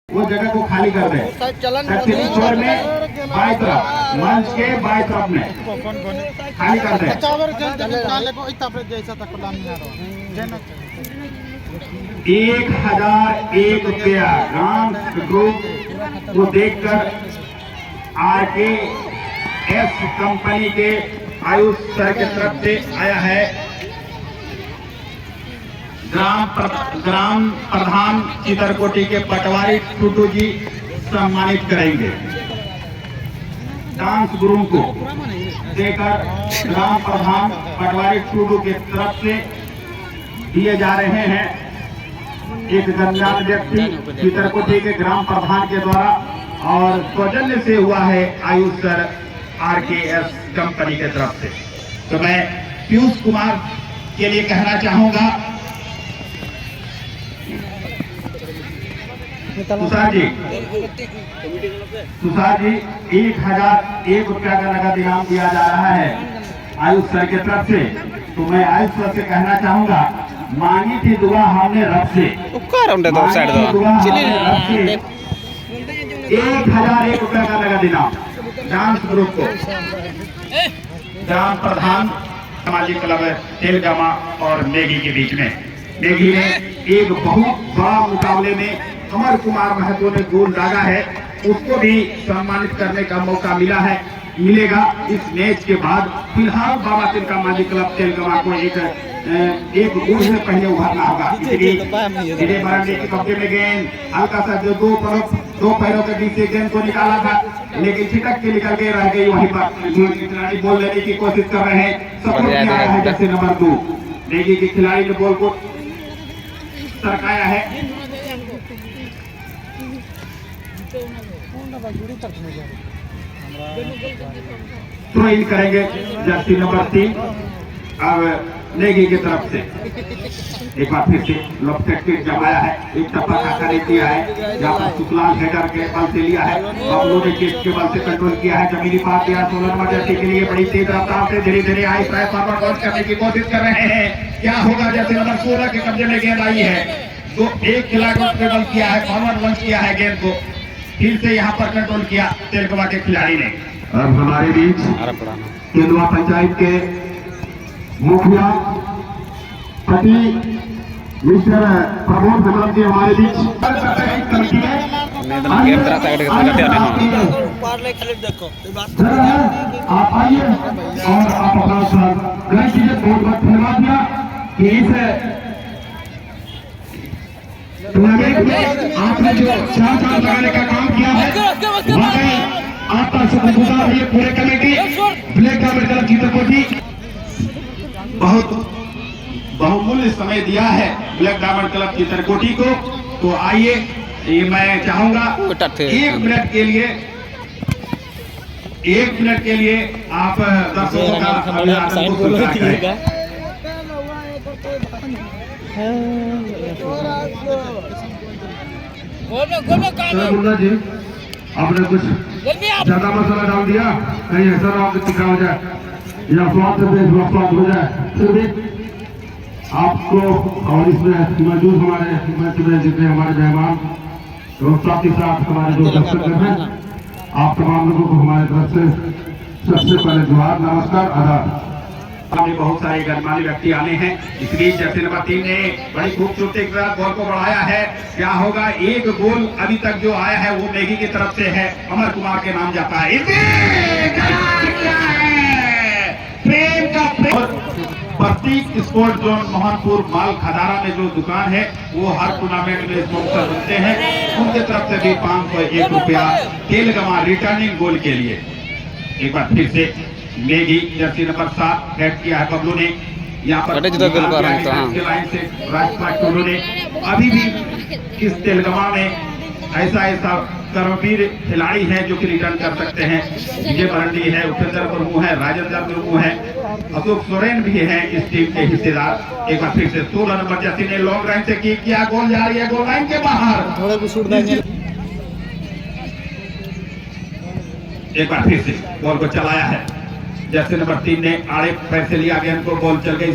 वो जगह को खाली कर दे। दक्षिणी छोर में बाई तरफ, मंच के बाई तरफ में खाली कर दे। 1001 रुपया डांस ग्रुप को देखकर आरके एस कंपनी के आयुष सर की तरफ से आया है। ग्राम प्रधान चितरकोटी के पटवारी टूटू जी सम्मानित करेंगे। डांस गुरु को देकर ग्राम प्रधान पटवारी टूटू की तरफ से दिए जा रहे हैं। एक गणमान्य व्यक्ति चितरकोटी के ग्राम प्रधान के द्वारा और सौजन्य से हुआ है आयुष सर आरकेएस कंपनी के तरफ से। तो मैं पीयूष कुमार के लिए कहना चाहूंगा, तुषार जी 1001 रुपया का नगद इनाम दिया जा रहा है आयुष सर की तरफ से। तो मैं आयुष सर से कहना चाहूंगा, मांगी थी दुआ हमने रब से, 1001 रुपया का नगद इनाम डांस ग्रुप को ग्राम प्रधान सामाजिक क्लब तेलगामा और नेगी के बीच में। नेगी ने एक बहुत बड़ा मुकाबले में अमर कुमार महतो ने गोल दागा है, उसको भी सम्मानित करने का मौका मिलेगा इस मैच के बाद। फिलहाल बाबा तिलका मांझी क्लब तेलगामा को एक गोल से पहले उभरना होगा। इसलिए बरामदे के कब्जे में गेंद हल्का सा जो दो पैरों के बीच से गेंद को निकाला था, लेकिन छिटक के निकल के रह गई वहीं पर। खिलाड़ी बॉल लेने की कोशिश कर रहे हैं, सपोर्ट किया है जैसे नंबर 2 नेगी के खिलाड़ी ने बॉल को सरकाया है। थ्रो इन करेंगे जर्सी नंबर 3 अब नेगी की तरफ से। एक बार फिर से लॉफ्टेड जमाया है, एक टप्पा काका ने किया है, जहाँ पर सुखलाल हेडर के बल से लिया है, बबलू ने चेस्ट के बल से कंट्रोल किया है। जमीनी पास दिया 16 नंबर जर्सी के लिए, बड़ी तेज रफ्तार से धीरे धीरे आई फॉरवर्ड लॉन्च करने की कोशिश कर रहे हैं। क्या होगा, जैसे नंबर 16 के कब्जे में गेंद आई है तो एक खिलाड़ी ने बल किया है, फॉरवर्ड लॉन्च किया है, गेंद को फिर से यहाँ पर कंट्रोल किया तेलगामा के खिलाड़ी ने। अब हमारे बीच तेलुआ पंचायत के मुखिया पति मिस्टर प्रमोद विमल जी हमारे बीच आप आइए और आप अपना बहुत बहुत धन्यवाद दिया कि इस टूर्नामेंट में आपने जो 4 चांद लगाने का काम किया है, वाकई आपका शुक्रगुजार है पूरे कमेटी ब्लैक डायमंड क्लब चितरकोटी। बहुत बहुमूल्य समय दिया है ब्लैक डायमंड क्लब चितरकोटी को। तो आइए, ये मैं चाहूंगा 1 मिनट के लिए आप दर्शकों का अभिनंदन को स्वीकार करें। मुन्ना जी, आपने कुछ ज्यादा मसाला डाल दिया, कहीं ऐसा ना हो तीखा हो जाए या स्वाद हो जाए। फिर भी आपको और इसमें मौजूद हमारे मंच में जितने हमारे मेहमान और साथ ही साथ हमारे जो दर्शक हैं, आप तमाम लोगों को हमारे तरफ से सबसे पहले जोहार, नमस्कार, आदाब। बहुत सारे गणमान्य व्यक्ति आने हैं, इसलिए जर्सी नंबर 3 ने बड़ी खूबसूरती के साथ बॉल को बढ़ाया है। क्या होगा, एक गोल अभी तक जो आया है वो नेगी की तरफ से है, अमर कुमार के नाम जाता है। प्रेम का प्रतीक स्पोर्ट जोन मोहनपुर माल खदारा में जो दुकान है वो हर टूर्नामेंट में स्पॉन्सर बनते हैं, उनके तरफ से भी 501 रुपया तेलगामा रिटर्निंग गोल के लिए। एक बार फिर से नेगी जर्सी नंबर 7 बैट किया है बबलू ने, यहाँ पर लाइन से राजपाल टोलो ने। अभी भी इस तेलगामा में ऐसा कर्मवीर खिलाड़ी हैं जो कि रिटर्न कर सकते हैं। विजय मरंडी है, उपेंद्र मुर्मू है, राजेंद्र मुर्मू है, अशोक सोरेन भी हैं इस टीम के हिस्सेदार। एक बार फिर से 16 नंबर जर्सी ने लॉन्ग लाइन से किया, गोल जा रही है गोल लाइन के बाहर। एक बार फिर से बॉल को चलाया है जर्सी नंबर 3 ने, आड़े पैर से लिया, गेंद को बॉल चल गई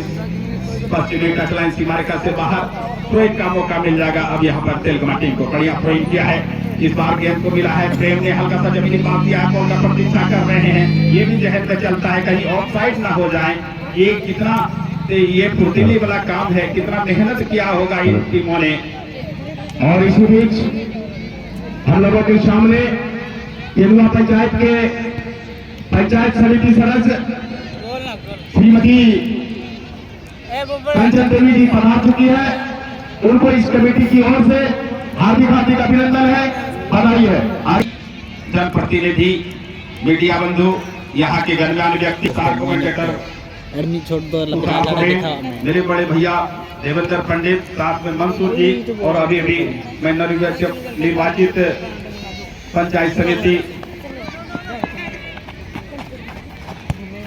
पश्चिमी टच लाइन सीमा रेखा से बाहर। थ्रो इन का मौका मिल जाएगा अब यहाँ पर तेलगामा टीम को। बढ़िया थ्रो इन किया है इस बार गेंद को मिला है, प्रेम ने हल्का सा जमीनी पास दिया, बॉल का प्रतीक्षा कर रहे हैं। ये भी जहन में चलता है कहीं ऑफ साइड ना हो जाए। ये कितना ये फुर्तीली वाला काम है, कितना मेहनत किया होगा इन टीमों ने। और इसी बीच हम लोगों के सामने केलुआ पंचायत समिति सदस्य श्रीमती कंचन देवी जी पधार चुकी है। उनको इस कमेटी की ओर से हार्दिक अभिनंदन है, बधाई है। जनप्रतिनिधि, मीडिया बंधु, यहाँ के गणमान्य व्यक्ति, कमेंटेटर, छोड़ दो, मेरे बड़े भैया देवेंद्र पंडित, साथ में मंसूर जी, और अभी मैं निर्वाचित पंचायत समिति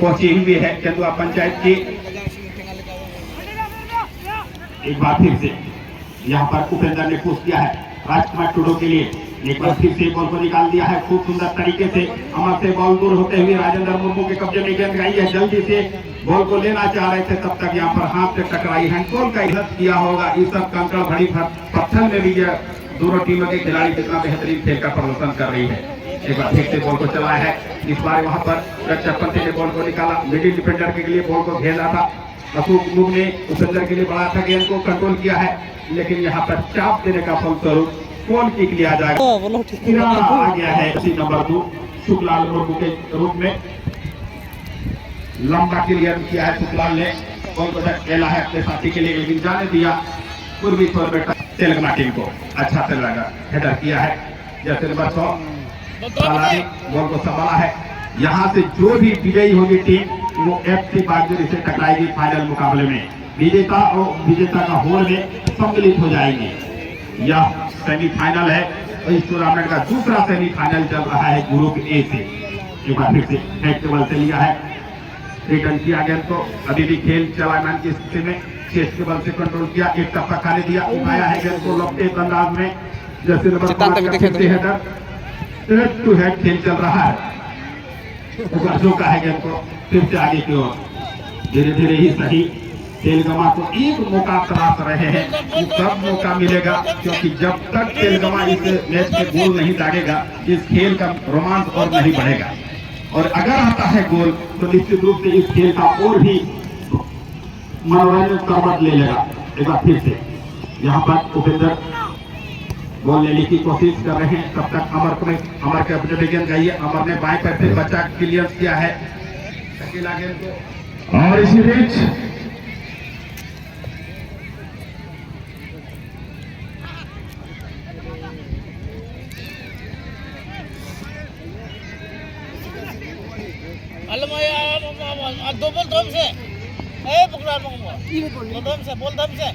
पहुंची हुई है केंदुआ पंचायत की। एक बार फिर से यहाँ पर उपेंद्र ने पुश किया है राजकुमार टुडो के लिए। एक बार फिर से बॉल को निकाल दिया है खूब सुंदर तरीके से। अमर से बॉल दूर होते हुए राजेंद्र मुर्मू के कब्जे में गेंद गई है। जल्दी से बॉल को लेना चाह रहे थे, तब तक यहाँ पर हाथ से टकराई। हैंडबॉल का इज्जत किया होगा। इस सब कंकड़ भरी पत्थर में भी दोनों टीमों के खिलाड़ी कितना बेहतरीन खेल का प्रदर्शन कर रही है। एक बार फिर से बॉल को चलाया है। इस बार वहां पर रक्षक पंथी ने बॉल को निकाला, मिडिल डिफेंडर के लिए बॉल को घेरा था। अशोक मुग ने उपेंद्र के लिए बड़ा था, गेंद को कंट्रोल किया है, लेकिन यहाँ पर चाप देने का फलस्वरूप गोल किक लिया जाएगा। आ गया है इसी नंबर 2 शुक्लाल मुर्मू के रूप में। लंबा क्लियर किया है शुक्लाल ने, बॉल को खेला है अपने साथी के लिए, लेकिन जाने दिया पूर्वी छोर बेटा तेलंगाना टीम को। अच्छा से लगा हेडर किया है, जैसे नंबर 100 बॉल को संभाला है। यहाँ से जो भी विजयी होगी टीम वो FC बागजोरी से टकराएगी फाइनल मुकाबले में। विजेता और विजेता का होड़ में सम्मिलित हो जाएंगे। यह सेमीफाइनल है और इस टूर्नामेंट का दूसरा सेमीफाइनल चल रहा है ग्रुप ए से। एक बार फिर से हेड टेबल से लिया है, रिटर्न किया गेंद को। अभी भी खेल चलामान की स्थिति में चेस्ट के बल से कंट्रोल किया, एक टप्पा खाने दिया, उठाया है गेंद को लपटे अंदाज में। जैसे नंबर 5 हेड टू हेड खेल चल रहा है। जो का है गेंद को फिर से आगे की ओर धीरे धीरे ही सही। तेलगमा को एक मौका तलाश रहे हैं, कब मौका मिलेगा, क्योंकि जब तक तेलगमा इस मैच में गोल नहीं दागेगा इस खेल का रोमांच और नहीं बढ़ेगा। और अगर आता है गोल तो निश्चित रूप से इस खेल का और भी मनोरंजन करवट ले लेगा। एक बार फिर से यहाँ पर उपेंद्र बॉल लेने की कोशिश कर रहे हैं, तब तक अमर के अपने गेंद गई है। अमर ने बाएं पैर से बचा क्लियर किया है अकेला गेंद को। और इसी बीच दो बोल धम से पकड़ा धम से बोल धम से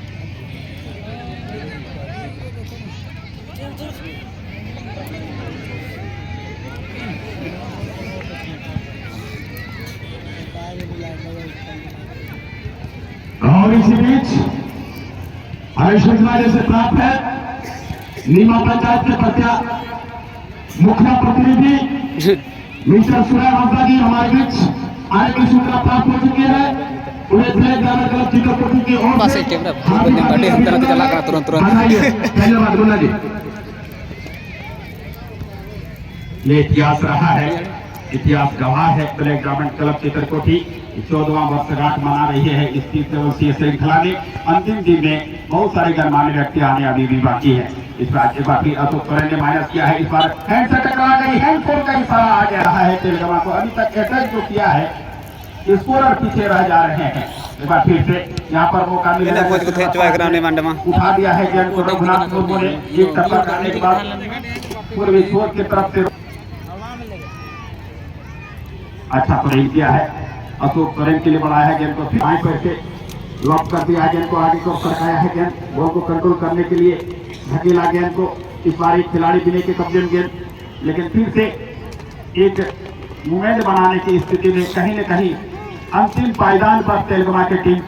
और इसी बीच सूचना जैसे प्राप्त है नीमा पंचायत के प्रत्या मुखिया प्रतिनिधि मिस्टर सुरेश हंसा जी हमारे बीच आने की सूचना प्राप्त हो चुकी है। उन्हें ग्रामीण क्लब चित्रकोटी की ओर से धन्यवाद गुना जी। ये इतिहास रहा है, इतिहास गवाह है। ब्लैक ग्रामीण क्लब चित्रकोटी 14वां वर्षगांठ मना रही है इस 30 दिवसीय श्रृंखला में। अंतिम दिन में बहुत सारे गणमान्य व्यक्ति आने अभी भी बाकी है। इस बार बाकी अशोक सोरेन ने माइनस किया है। इस बार हैंड से टकरा गई, हैंड फोर का इशारा आ गया रहा है तेलंगाना को। अभी तक अटैक जो किया है स्कोरर पीछे रह जा रहे हैं। एक बार फिर से यहाँ पर मौका मिला, उठा दिया है गेंद को रघुनाथ मुर्मू ने। एक टप्पा करने के बाद पूर्वी छोर की तरफ से अच्छा प्रेम किया है। अशोक सोरेन के लिए बढ़ाया है गेंद को, फिर बाएं पैर से लॉक कर दिया है गेंद को, आगे को सरकाया है गेंद। बॉल को कंट्रोल करने के लिए धकेला गेंद को। इस बार एक खिलाड़ी बिने के कब्जे में गेंद, लेकिन फिर से एक मूवमेंट बनाने की स्थिति में कहीं न कहीं अंतिम पायदान पर तेलंगाना की टीम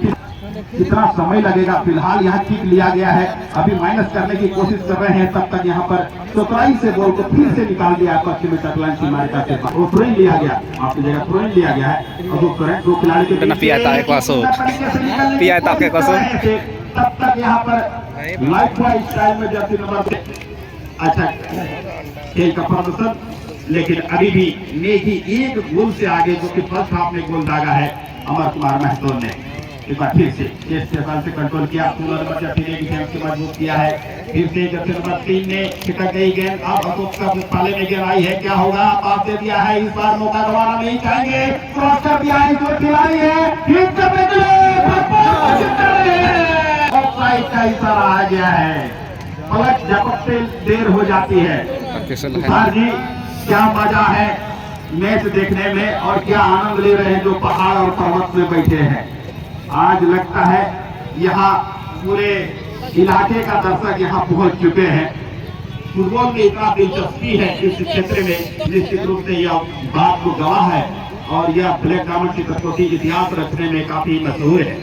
कितना समय लगेगा। फिलहाल यहाँ किक लिया गया है, अभी माइनस करने की कोशिश कर रहे हैं। तब तक यहाँ पर चौथाई से बॉल को फिर से निकाल दिया पश्चिमी तटलाइन सीमा रेखा से। वो थ्रो लिया गया, आपकी जगह थ्रो लिया गया है। और दो खिलाड़ी के तब तक यहाँ पर लाइफ स्टाइल में जर्सी नंबर अच्छा खेल का प्रदर्शन, लेकिन अभी भी नेगी एक गोल से आगे, जो कि फर्स्ट हाफ में गोल दागा है अमर कुमार महतो ने। एक बार फिर से से कंट्रोल किया, 16 नंबर जर्सी ने डिफेंस को मजबूत किया है। फिर से जर्सी नंबर 3 ने छिटक गई गेंद, अब अशोक का पाले में गेंद आई है, क्या होगा? पास दे दिया है, इस बार मौका गंवाना नहीं चाहेंगे, क्रॉस कर दिया है, जो खिलाड़ी है ठीक करने के लिए ऑफसाइड का इशारा आ गया है। पलट झपकते देर हो जाती है। तुषार जी, क्या मजा है मैच देखने में और क्या आनंद ले रहे हैं जो पहाड़ और पर्वत में बैठे हैं। आज लगता है यहाँ पूरे इलाके का दर्शक यहाँ पहुंच चुके हैं। फुटबॉल में इतना दिलचस्पी है इस क्षेत्र में, निश्चित रूप से यह बात को गवाह है और यह ब्लैक डायमंड की कसौटी इतिहास रखने में काफी मशहूर है।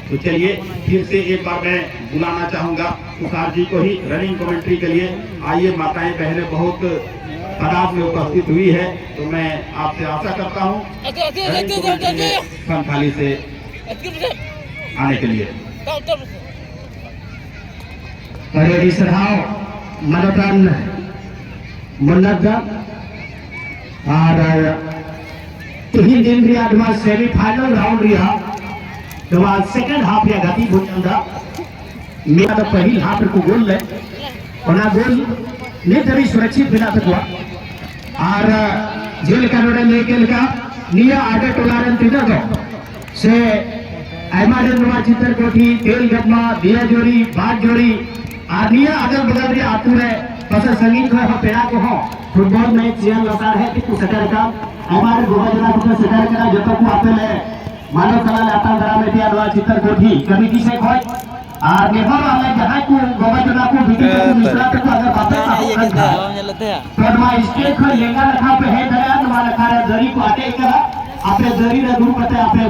तो चलिए फिर से एक बार मैं बुलाना चाहूंगा तुषार जी को ही रनिंग कमेंट्री के लिए। आइए, माताएं बहनें बहुत तादाद में उपस्थित हुई है, तो मैं आपसे आशा करता हूँ संथाली से आने के लिए। परेडी सराव मनोरन मुन्नत और तीन दिन रिया सेमीफाइनल राउंड रिहा तो सेकंड हाफ या गति भूजा मेरा तो पहली हाफ को गोल ले और गोल ने तभी सुरक्षित बिना हुआ और जेल का नोड़े लेके का निया आगे टोलारन तीनों से आयमाडन नवा चित्र कोठी तेल गप्मा दिया जोड़ी बात जोड़ी आनिया अगल बगल रे आतु रे पसर संगीत को हो पेड़ा को हो फुटबॉल मैच जियान लसार है कि सटर का हमारे गोवाजना को सटर करा जतो को आपेले मानव कला लाता गरा में दिया नवा चित्र कोठी कमिटी से खोय और नेबर वाले जहां को गोवाजना को बिटी को मिश्रा को अगर बातें का परमा स्टेट को लेगा रखा पे है दरिया नवा रखा रे दरी को आटे करा आपे दरी रे दूर पते आपे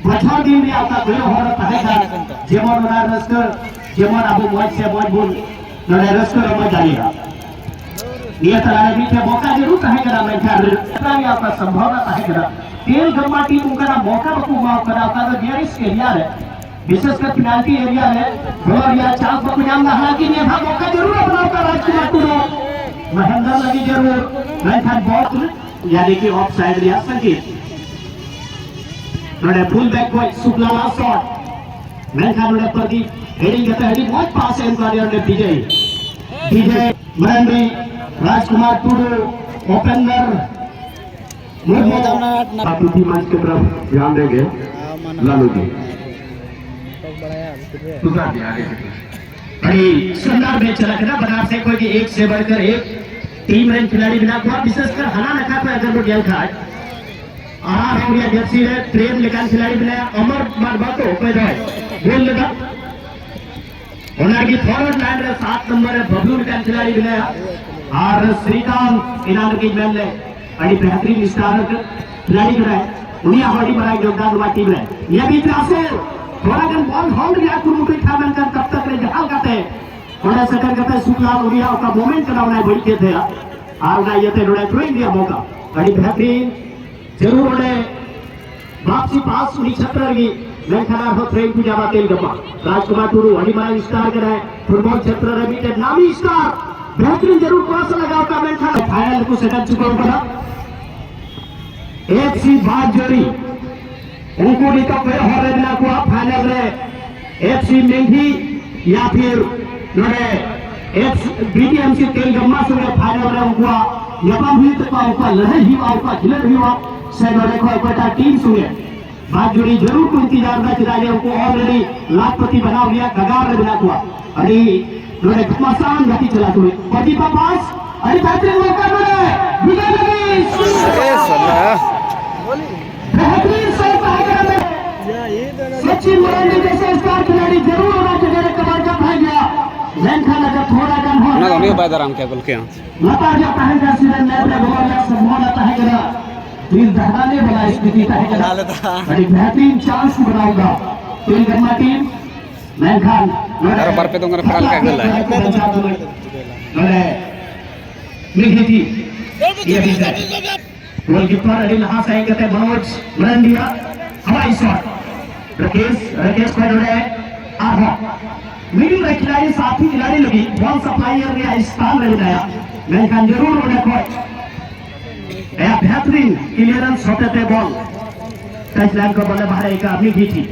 बचाव दिन में आपका गयो हो रहा है जेमन उना रस्कर जेमन अबू मौज से मौज बोल नडे रस्कर मौज जाएगा ये तरह भी के मौका जरूर है करा मैं ख्याल इतना भी आपका संभावना है करा तेल गरमा टीम उनका मौका बकू माफ करा का डियरिस एरिया है विशेषकर पेनल्टी एरिया है और या चांस बकू जाम ना हालांकि ये था मौका जरूर अपना का राजकुमार टूरो महेंद्र लगी जरूर मैं था बहुत यानी कि ऑफ साइड रिया संकेत नोड़े फुल बैक को सुखलाला शॉट मैं था नोड़े पर की हेडिंग करते हेडिंग बहुत पास है इनका ने डीजे मरंडी राजकुमार टूडू ओपनर मुर्मू मंच की तरफ ध्यान देंगे लालू जी बड़ी शानदार मैच चला ना बनार से कोई एक से बढ़कर एक टीम रन खिलाड़ी बिना को विशेषकर हना रखा पे अगर वो गेल खाए आर और या जर्सी रे प्रेम लेकान खिलाड़ी बनाया अमर मारबातो पे जाए गोल लगा ओनर की फॉरवर्ड लाइन रे 7 नंबर है बबलू लेकान खिलाड़ी बनाया और श्रीकांत इनाम की मैन ले बड़ी बेहतरीन स्टार खिलाड़ी बनाए उन्हीं हमारी बड़ा योगदान हुआ टीम रे ये भी त्रासे थोड़ा गन बॉल होल्ड या कुमुटी था बनकर कब तक रे जहां करते थोड़ा सेकंड करते सुखला उड़िया का मोमेंट कराना है बड़ी थे और ना ये थे थोड़ा थ्रो दिया मौका बड़ी बेहतरीन जरूर उन्हें वापसी पास उन्हीं छत्र की मैं खड़ा हो ट्रेन की जावा तेल गप्पा राजकुमार टूरू हनीमान स्टार कर है फुटबॉल क्षेत्र रे बीते नामी स्टार बेहतरीन जरूर क्रॉस लगाओ का मैं खड़ा फाइनल को सेटअप चुका ऊपर एफसी बात जोड़ी उनको नहीं तो पे हो रे बिना को फाइनल रे एफसी मेंगी या फिर नोड़े एफ बीटीएमसी तेल गम्मा से फाइनल रे उनको यपम भी तो ऊपर लहे ही ऊपर खिलर ही से नोड़े को एकटा टीम सुने बात जुड़ी जरूर को इंतजार में चिरागे उनको ऑलरेडी लाखपति बना लिया कगार रे बिना हुआ अरे नोड़े मसान गति चला तुम पति पास अरे बेहतरीन मौका मिले विजय लगी बेहतरीन सही पाएगा सचिन मरांडी जैसे स्टार खिलाड़ी जरूर होना चाहिए कबाड़ का भाग गया लेंखा लगा थोड़ा कम हो ना नहीं बाय आराम क्या बोल के लता जाता है जैसे नेता गोवालिया संभावना है करा दिल दहलाने वाला स्थिति है करा बड़ी बेहतरीन चांस बनाऊंगा तेल गन्ना टीम मैं खान हर बार पे तो मेरा प्राल का गल है नरे लिखी थी ये भी है गोलकीपर अनिल हां से कहते मनोज मरंडिया हवाई शॉट राकेश को जोड़े आधा मिडिल रे खिलाड़ी साथी खिलाड़ी लगी बॉल सप्लायर रे स्थान रे बनाया मेनखान जरूर देखो या बेहतरीन क्लियरेंस होते थे बॉल टच लाइन को बोले बाहर एक आदमी भी थी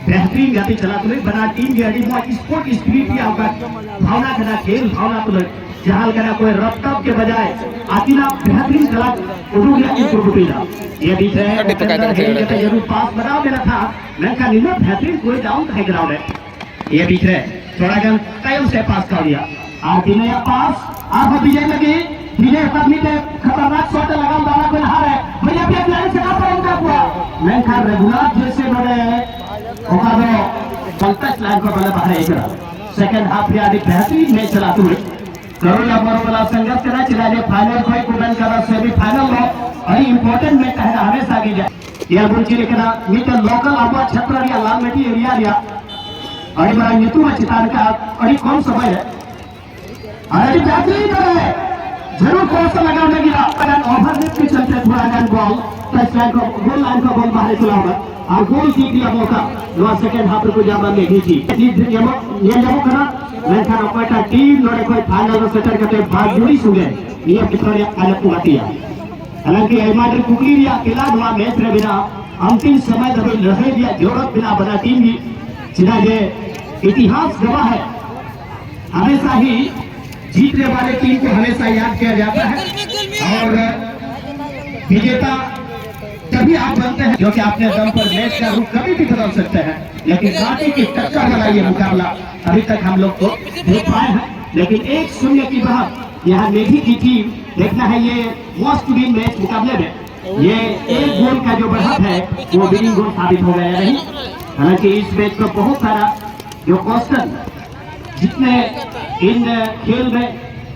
बेहतरीन गति चला तो बना टीम के अड़ी में स्पोर्ट स्पिरिट या भावना कना खेल भावना तो जहां कना कोई रफ्तार के बजाय आतिना बेहतरीन चला उड़ू गया इंप्रूवमेंट ये बीच है जरूर पास बनाओ मेरा था मेनखान इन बेहतरीन कोई डाउन हाई ग्राउंड है ये बीच है थोड़ा गन टाइम से पास कर दिया और दिनया पास आप विजय लगी विजय पत्नी के खतरनाक शॉट लगा दाना कोई हार है भैया भी खिलाड़ी से का उनका हुआ मेनखान रेगुलर जैसे बड़े ओकादो पंकज लाइन को बले बाहर एक सेकंड हाफ या बेहतरीन मैच चला हुए करोला बरोबला संघर्ष करा चला जे फाइनल कोई कुबन करा सेमीफाइनल लो और इंपॉर्टेंट मैच है हमेशा की जाए या बुंची लेकना मीट लोकल अब क्षेत्र या लालमेटी एरिया लिया और बड़ा नीतू में चितान का और कौन समय है अरे बेहतरीन है जरूर कौन सा लगाने गिरा अगर ओवरनेट के चलते थोड़ा गन बॉल टच लाइन को गोल लाइन का बॉल बाहर चला हुआ और गोल की दिया मौका लो सेकंड हाफ को जामा में भी थी ये जमो करा मैं था कोटा टीम लोडे कोई फाइनल में सेटर करते भाग जुड़ी सुगे ये कितने आले पुगातिया हालांकि एमाडर कुकलीरिया किला हुआ मैच रे बिना अंतिम समय दबे रहे दिया जोड़त बिना बना टीम की जिना जे इतिहास गवाह है हमेशा ही जीतने वाले टीम को हमेशा याद किया जाता है और विजेता तभी आप बनते हैं जो कि अपने दम पर मैच का रूप कभी भी बदल सकते हैं लेकिन कांटे की टक्कर वाला ये मुकाबला अभी तक हम लोग को देख पाए हैं लेकिन 1-0 की बढ़त यहाँ मेघी की टीम देखना है ये मोस्ट विन मैच मुकाबले में ये एक गोल का जो बढ़त है वो विनिंग गोल साबित हो गया नहीं हालांकि इस मैच को बहुत सारा जो क्वेश्चन जितने इन खेल में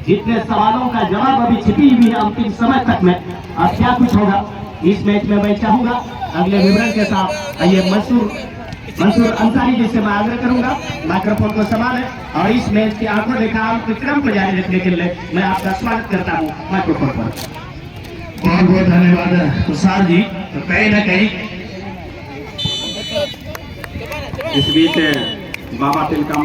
जितने सवालों का जवाब अभी छिपी हुई है अंतिम समय तक में अब क्या कुछ होगा इस मैच में मैं चाहूंगा अगले विवरण के साथ आइए मंसूर अंसारी जी से मैं आग्रह करूंगा माइक्रोफोन को संभालें और इस मैच की आंखों देखा क्रम पर जारी रखने के लिए मैं आपका स्वागत करता हूं माइक्रोफोन पर बहुत बहुत धन्यवाद तुषार जी तो कहीं ना कहीं इस बीच बाबा तिलका